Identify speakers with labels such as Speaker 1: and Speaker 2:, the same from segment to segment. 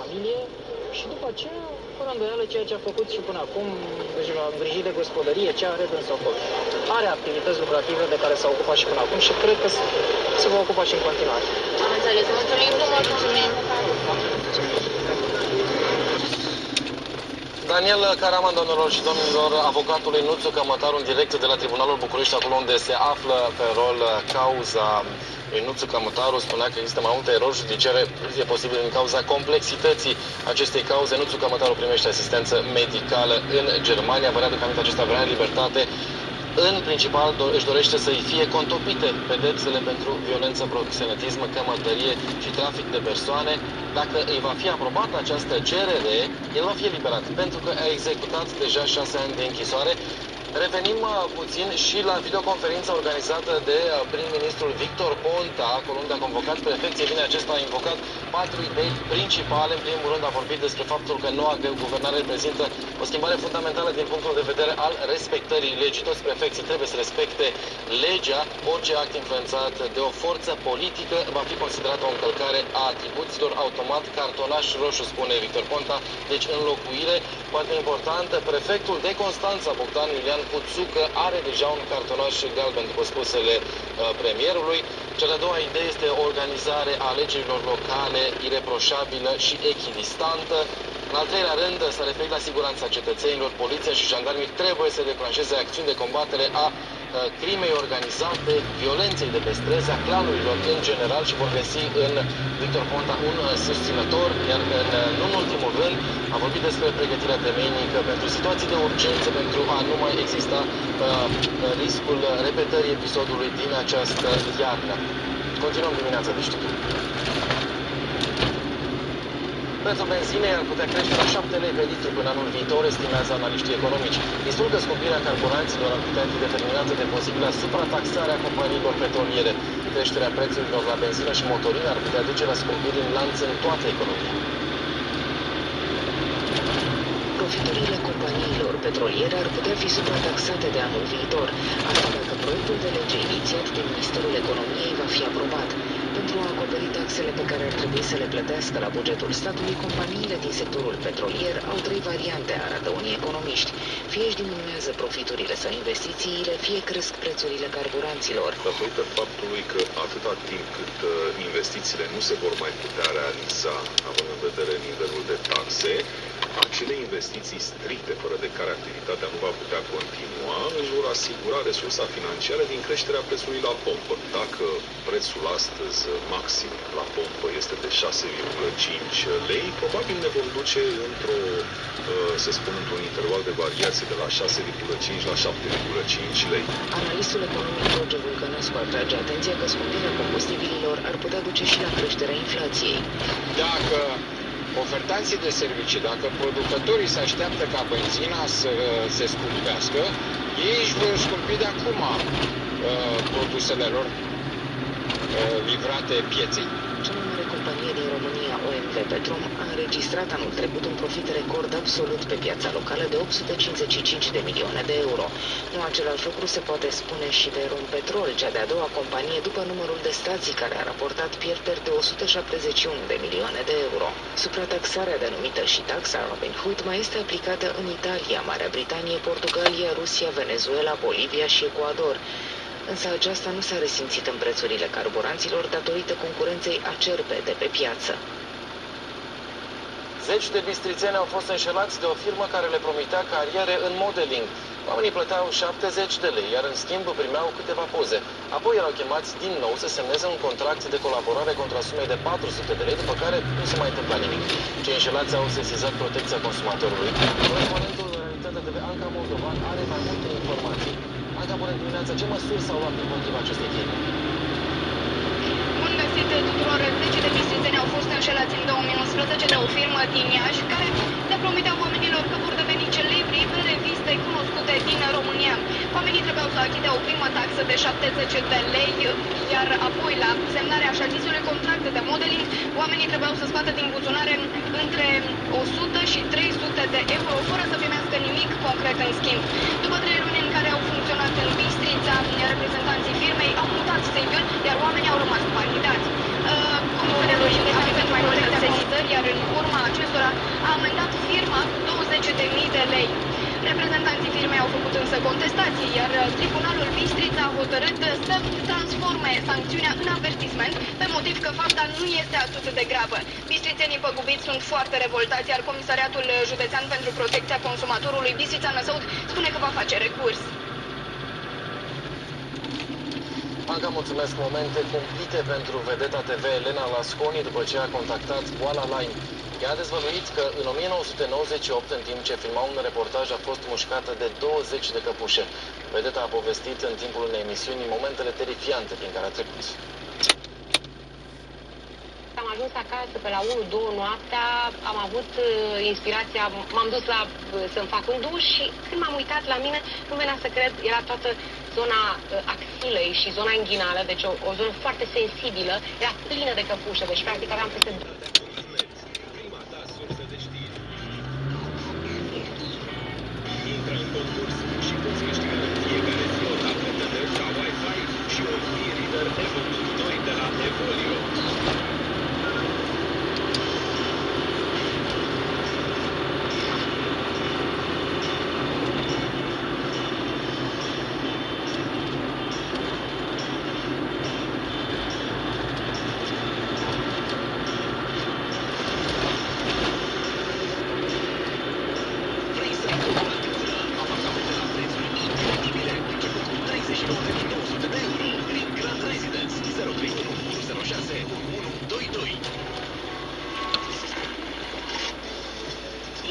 Speaker 1: familie și după aceea, fără îndoială, ceea ce a făcut și până acum, deci va îngriji de gospodărie, ce are dânsul acolo. Are activități lucrative de care s-a ocupat și până acum și cred că se va ocupa și în continuare.
Speaker 2: Am înțeles. Mulțumim frumos, mulțumim.
Speaker 3: Daniel Caraman, domnilor și domnilor, avocatului Nuțu Cămătaru, în direct de la Tribunalul București, acolo unde se află pe rol cauza lui Nuțu Cămătaru, spunea că există mai multe erori judiciare, e posibil din cauza complexității acestei cauze. Nuțu Cămătaru primește asistență medicală în Germania. Vă readuc aminte, acesta vrea libertate. În principal își dorește să-i fie contopite pedepsele pentru violență, proxenetism, cămătărie și trafic de persoane. Dacă îi va fi aprobată această cerere, el va fi eliberat, pentru că a executat deja 6 ani de închisoare. Revenim puțin și la videoconferința organizată de prim-ministrul Victor Ponta, acolo unde a convocat prefecții. Bine, acesta a invocat 4 idei principale. În primul rând a vorbit despre faptul că noua guvernare reprezintă o schimbare fundamentală din punctul de vedere al respectării legii. Toți prefecții trebuie să respecte legea. Orice act influențat de o forță politică va fi considerat o încălcare a atribuțiilor, automat cartonaș roșu, spune Victor Ponta. Deci înlocuire, foarte importantă, prefectul de Constanța, Bogdan Iulian Puțucă, are deja un cartonaș galben, după spusele premierului. Cea de-a doua idee este o organizare a alegerilor locale ireproșabilă și echidistantă. În al treilea rând, s-a referit la siguranța cetățenilor. Poliția și jandarmii trebuie să declanșeze acțiuni de combatere a crimei organizate, violenței de pe străzi, a clanurilor în general, și vor găsi în Victor Ponta un susținător. Iar nu în ultimul rând a vorbit despre pregătirea temeinică pentru situații de urgență, pentru a nu mai exista riscul repetării episodului din această iarnă. Continuăm dimineața de știri. Prețul benzinei ar putea crește la 7 lei pe litru până anul viitor, estimează analiștii economici. Destul că scumpirea carburanților ar putea fi determinată de posibilă suprataxare a companiilor petroliere. Creșterea prețurilor la benzină și motorină ar putea duce la scumpiri în lanț în toată economia.
Speaker 4: Profiturile companiilor petroliere ar putea fi suprataxate de anul viitor. Asta dacă proiectul de lege inițiat de Ministerul Economiei va fi aprobat. Pentru a acoperi taxele pe care ar trebui să le plătească la bugetul statului, companiile din sectorul petrolier au 3 variante, arată unii economiști. Fie își diminuează profiturile sau investițiile, fie cresc prețurile carburanților.
Speaker 5: Datorită faptului că atâta timp cât investițiile nu se vor mai putea realiza, având în vedere nivelul de taxe, acele investiții stricte, fără de care activitatea nu va putea continua, își vor asigura resursa financiară din creșterea prețului la pompă. Dacă prețul astăzi maxim la pompă este de 6,5 lei, probabil ne vom duce într-o, să spun, într-un interval de variație de la 6,5 la 7,5 lei.
Speaker 4: Analistul economic George Vulcănescu atrage atenția că scumpirea combustibililor ar putea duce și la creșterea inflației.
Speaker 6: Dacă ofertanții de servicii, dacă producătorii se așteaptă ca benzina să se scumpească, ei își vor scumpi de acum produsele lor livrate pieței.
Speaker 4: Cea mai mare companie din România, OMV Petrom, a înregistrat anul trecut un profit record absolut pe piața locală de 855 de milioane de euro. Nu același lucru se poate spune și de Rompetrol, cea de-a doua companie după numărul de stații, care a raportat pierderi de 171 de milioane de euro. Suprataxarea denumită și taxa Robin Hood mai este aplicată în Italia, Marea Britanie, Portugalia, Rusia, Venezuela, Bolivia și Ecuador. Însă aceasta nu s-a resimțit în prețurile carburanților datorită concurenței acerbe de pe piață.
Speaker 3: Zeci de bistrițeni au fost înșelați de o firmă care le promitea cariere în modeling. Oamenii plăteau 70 de lei, iar în schimb primeau câteva poze. Apoi erau chemați din nou să semneze un contract de colaborare contra sumei de 400 de lei, după care nu se mai întâmpla nimic. Cei înșelați au sesizat Protecția Consumatorului. Corespondentul Realitatea TV, Anca Moldovan, are mai multe informații. Anca, bună dimineața, ce măsuri s-au luat împotriva acestei firme?
Speaker 2: Bun găsit tuturor! 10 de bistrițeni au fost înșelați în 2011 de o firmă din Iași, care le promiteau oamenilor că vor deveni celebri în reviste cunoscute din România. Oamenii trebuiau să achite o primă taxă de 70 de lei, iar apoi, la semnarea așa zisului contract de modeling, oamenii trebuiau să scoată din buzunare între 100 și 300 de euro, fără să primească nimic concret în schimb. După 3 luni în care au funcționat în Bistrița, reprezentanții firmei au mutat sediul, iar oamenii au rămas cu banii dați. Cum se derulează mai multe sesizări, iar în urma acestui 7.000 de lei. Reprezentanții firmei au făcut însă contestații, iar Tribunalul Bistrița a hotărât să transforme sancțiunea în avertisment, pe motiv că fapta nu este atât de gravă. Bistrițenii păgubiți sunt foarte revoltați, iar Comisariatul Județean pentru Protecția Consumatorului Bistrița Năsăud spune că va face recurs.
Speaker 3: Anca, mulțumesc. Momente cumplite pentru vedeta TV Elena Lasconi după ce a contactat Boala Line. Ea a dezvăluit că în 1998, în timp ce filma un reportaj, a fost mușcată de 20 de căpușe. Vedeta a povestit în timpul unei emisiuni momentele terifiante prin care a trecut.
Speaker 7: Am ajuns acasă pe la 1-2 noaptea, am avut inspirația, m-am dus să-mi fac un duș și când m-am uitat la mine, nu venea să cred, era toată zona axilei și zona inghinală, deci o zonă foarte sensibilă, era plină de căpușe, deci practic aveam peste...
Speaker 5: Intră în concurs și poți câștiga în fiecare zi o tabletă de ultra Wi-Fi și un e-reader Evo 2 de la Evolio.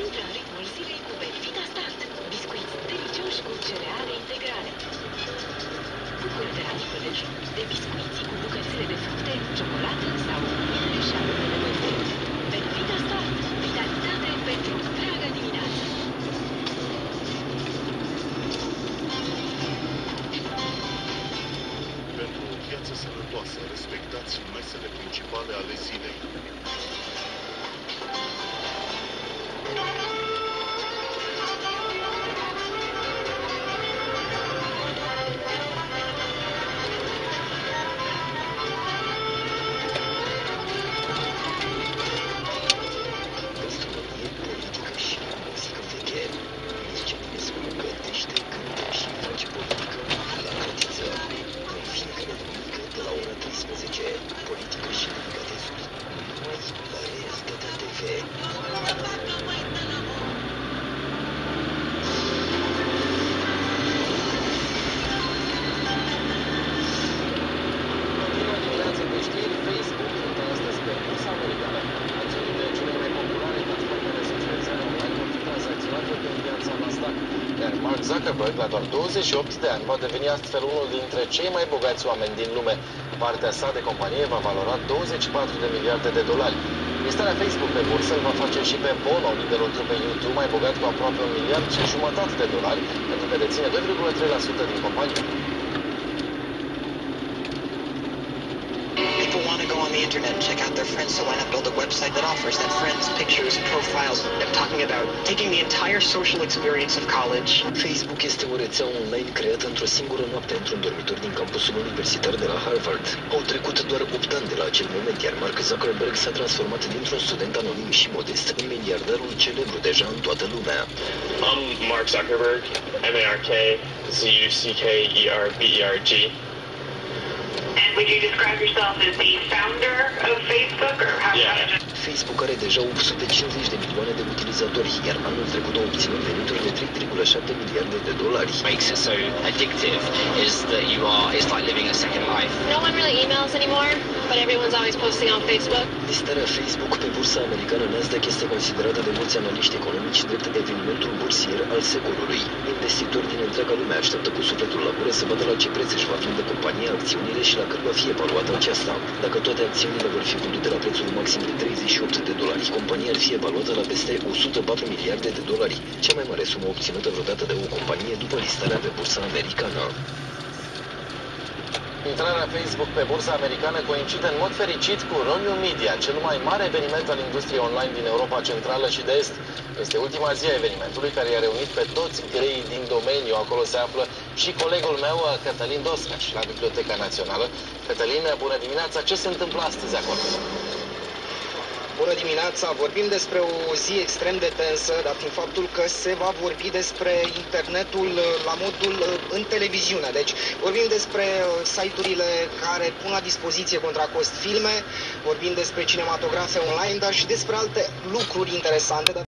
Speaker 4: Intră în ritmul zilei cu Belvita Start. Biscuiți delicioși cu cereale integrale. Bucură-te la micul dejun de biscuiți cu bucățele de fructe, ciocolată sau miele și arome de măsuri. Belvita Start. Vitalitate pentru întreaga dimineață.
Speaker 8: Pentru o viață sănătoasă, respectați mesele principale ale zilei.
Speaker 9: Gastronomie, politică și muzică veche. Mircea Eminescu gătește, cântă și face politică la Crătiță. În fiecare duminică de la ora 13, politică și delicatezuri. Numai la Realitatea TV.
Speaker 3: Continuă dimineața de știri, Facebook intră astăzi pe bursa americană. Acțiunile cele mai populare platforme de socializare online vor fi tranzacționate pe piața Nasdaq. Iar Mark Zuckerberg, la doar 28 de ani, va deveni astfel unul dintre cei mai bogați oameni din lume. Partea sa de companie va valora 24 de miliarde de dolari. Listarea Facebook pe bursă îl va face și pe Bono, liderul trupei YouTube, mai bogat cu aproape 1,5 miliarde de dolari, pentru că deține 2,3% din companie.
Speaker 10: People want to go on the internet and check out their friends, so why not build a website that offers that friends, pictures, profiles? I'm talking about taking the entire social experience of college.
Speaker 9: Facebook este o rețea online creată într-o singură noapte într-un dormitor din campusul universitar de la Harvard. Au trecut doar 8 ani de la acel moment, iar Mark Zuckerberg s-a transformat dintr-un student anonim și modest în miliardarul celebru deja în toată lumea.
Speaker 11: I'm Mark Zuckerberg, M-A-R-K-Z-U-C-K-E-R-B-E-R-G.
Speaker 2: And would you describe yourself as the founder of Facebook, or how?
Speaker 11: Yeah.
Speaker 9: Facebook are deja 850 de milioane de utilizatori, iar anul trecut a obținut venituri de 3,7 miliarde de dolari.
Speaker 12: Makes it so addictive is that it's like living a second life.
Speaker 7: No one really emails anymore, but everyone's always posting on Facebook.
Speaker 9: Listarea Facebook pe bursa americană Nasdaq este considerată de mulți analiști economici drept evenimentul bursier al secolului. Investitori din întreaga lume așteaptă cu sufletul la gură să vadă la ce preț își va vinde compania acțiunile și la cât va fi evaluată aceasta. Dacă toate acțiunile vor fi vândute la prețul maxim de 38 de dolari, compania ar fi evaluată la peste 104 miliarde de dolari, cea mai mare sumă obținută vreodată de o companie după listarea pe bursa americană.
Speaker 3: Intrarea Facebook pe bursa americană coincide în mod fericit cu Roniu Media, cel mai mare eveniment al industriei online din Europa Centrală și de Est. Este ultima zi a evenimentului care i-a reunit pe toți greii din domeniu. Acolo se află și colegul meu, Cătălin Dosca, și la Biblioteca Națională. Cătălin, bună dimineața! Ce se întâmplă astăzi acolo?
Speaker 13: Bună dimineața! Vorbim despre o zi extrem de tensă, dat fiind faptul că se va vorbi despre internetul la modul în televiziune. Deci vorbim despre site-urile care pun la dispoziție contra cost filme, vorbim despre cinematografe online, dar și despre alte lucruri interesante.